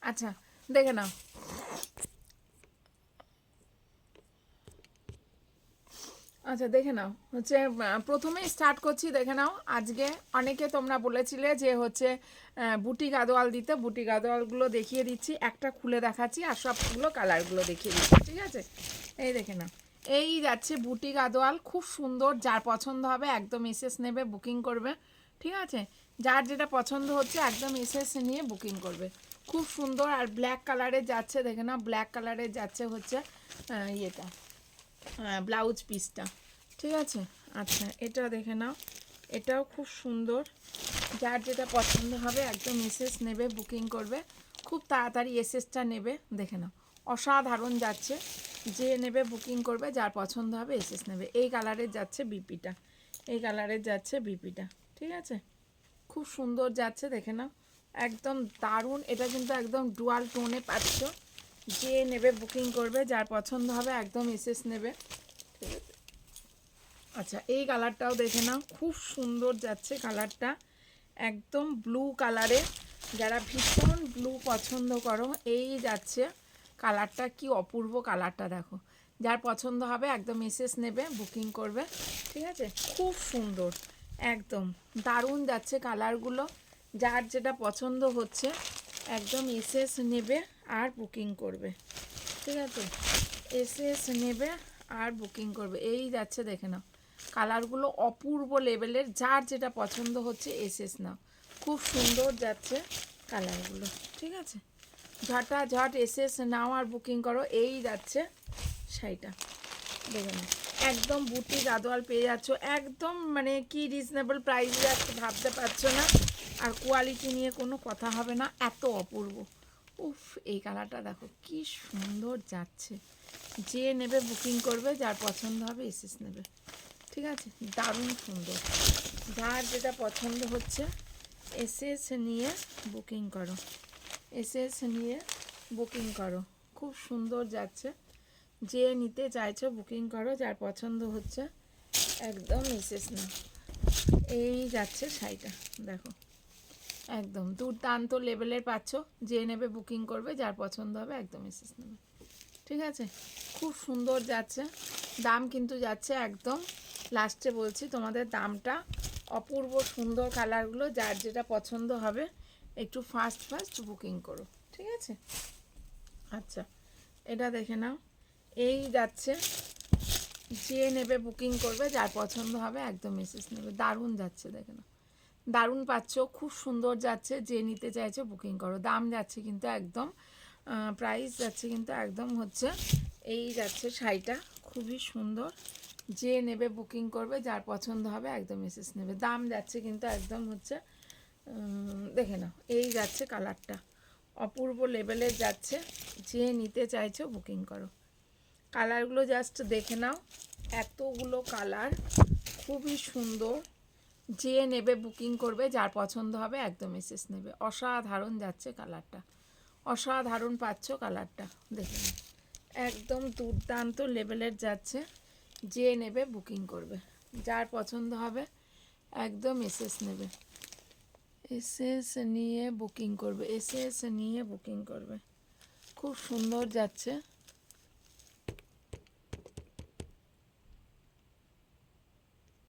আচ্ছা দেখে নাও, আচ্ছা দেখে নাও হচ্ছে প্রথমেই স্টার্ট করছি, দেখে নাও। আজকে অনেকে তোমরা বলেছিলে যে হচ্ছে বুটি গাদোয়াল দিতে, বুটি গাদোয়ালগুলো দেখিয়ে দিচ্ছি, একটা খুলে দেখাচ্ছি আর সবগুলো কালারগুলো দেখিয়ে দিচ্ছি, ঠিক আছে? এই দেখে নাও, এই যাচ্ছে বুটি গাদোয়াল, খুব সুন্দর। যার পছন্দ হবে একদম এসএস নেবে, বুকিং করবে, ঠিক আছে? যার যেটা পছন্দ হচ্ছে একদম এসএস নিয়ে বুকিং করবে। খুব সুন্দর। আর ব্ল্যাক কালারের যাচ্ছে, দেখে নাও, ব্ল্যাক কালারের যাচ্ছে হচ্ছে ইয়েটা, ব্লাউজ পিসটা, ঠিক আছে? আচ্ছা এটা দেখে নাও, এটাও খুব সুন্দর। যার যেটা পছন্দ হবে একদম এসএস নেবে, বুকিং করবে, খুব তাড়াতাড়ি এসএসটা নেবে। দেখে নাও, অসাধারণ যাচ্ছে। যে নেবে বুকিং করবে, যার পছন্দ হবে এসএস নেবে। এই কালারের যাচ্ছে বিপিটা, এই কালারের যাচ্ছে বিপিটা, ঠিক আছে? খুব সুন্দর যাচ্ছে, দেখে নাও, একদম দারুণ। এটা কিন্তু একদম ডুয়াল টোনে পাচ্ছ। যে নেবে বুকিং করবে, যার পছন্দ হবে একদম এসএস নেবে, ঠিক আছে? আচ্ছা এই কালারটাও দেখে নাও, খুব সুন্দর যাচ্ছে কালারটা, একদম ব্লু কালারে। যারা ভীষণ ব্লু পছন্দ করো, এই যাচ্ছে কালারটা, কি অপূর্ব কালারটা দেখো। যার পছন্দ হবে একদম এসএস নেবে, বুকিং করবে, ঠিক আছে? খুব সুন্দর, একদম দারুণ যাচ্ছে কালারগুলো। যার যেটা পছন্দ হচ্ছে একদম এসএস নেবে আর বুকিং করবে, ঠিক আছে? এসএস নেবে আর বুকিং করবে। এই যাচ্ছে, দেখে নাও, কালারগুলো অপূর্ব লেভেলের। যার যেটা পছন্দ হচ্ছে এসএস নাও, খুব সুন্দর যাচ্ছে কালারগুলো, ঠিক আছে? ঝটাঝট এসএস নাও আর বুকিং করো। এই যাচ্ছে শাড়িটা, দেখে নাও, একদম বুটি গাদোয়াল পেয়ে যাচ্ছ, একদম মানে কি রিজনেবল প্রাইসে যাচ্ছে ভাবতে পারছো না। আর কোয়ালিটি নিয়ে কোনো কথা হবে না, এত অপূর্ব। উফ, এই কালারটা দেখো কি সুন্দর যাচ্ছে। যে নেবে বুকিং করবে, যার পছন্দ হবে এসএস নেবে, ঠিক আছে? দারুণ সুন্দর। যার যেটা পছন্দ হচ্ছে এসএস নিয়ে বুকিং করো, এসএস নিয়ে বুকিং করো। খুব সুন্দর যাচ্ছে। যে নিতে চাইছো বুকিং করো, যার পছন্দ হচ্ছে একদম এসএস না। এই যাচ্ছে শাড়িটা, দেখো একদম দুর্দান্ত লেভেলের পাচ্ছ। যে নেবে বুকিং করবে, যার পছন্দ হবে একদম এসএস নেবে, ঠিক আছে? খুব সুন্দর যাচ্ছে। দাম কিন্তু যাচ্ছে একদম লাস্টে বলছি তোমাদের দামটা। অপূর্ব সুন্দর কালারগুলো, যার যেটা পছন্দ হবে একটু ফাস্ট ফাস্ট বুকিং করো, ঠিক আছে? আচ্ছা এটা দেখে নাও, এই যাচ্ছে। যে নেবে বুকিং করবে, যার পছন্দ হবে একদম মেসেজ নেবে। দারুণ যাচ্ছে, দেখে নাও, দারুণ পাচ্ছ, খুব সুন্দর যাচ্ছে। যে নিতে চাইছো বুকিং করো। দাম যাচ্ছে কিন্তু একদম, প্রাইস যাচ্ছে কিন্তু একদম হচ্ছে, এই যাচ্ছে শাড়িটা, খুবই সুন্দর। যে নেবে বুকিং করবে, যার পছন্দ হবে একদম মেসেজ নেবে। দাম যাচ্ছে কিন্তু একদম হচ্ছে, দেখে নাও, এই যাচ্ছে কালারটা, অপূর্ব লেভেলের যাচ্ছে। যে নিতে চাইছো বুকিং করো। কালারগুলো জাস্ট দেখে নাও, এতগুলো কালার, খুবই সুন্দর। যে নেবে বুকিং করবে, যার পছন্দ হবে একদম এসএস নেবে। অসাধারণ যাচ্ছে কালারটা, অসাধারণ পাচ্ছ কালারটা, দেখে নাও, একদম দুর্দান্ত লেভেলের যাচ্ছে। যে নেবে বুকিং করবে, যার পছন্দ হবে একদম এসএস নেবে, এসএস নিয়ে বুকিং করবে, এসএস নিয়ে বুকিং করবে। খুব সুন্দর যাচ্ছে।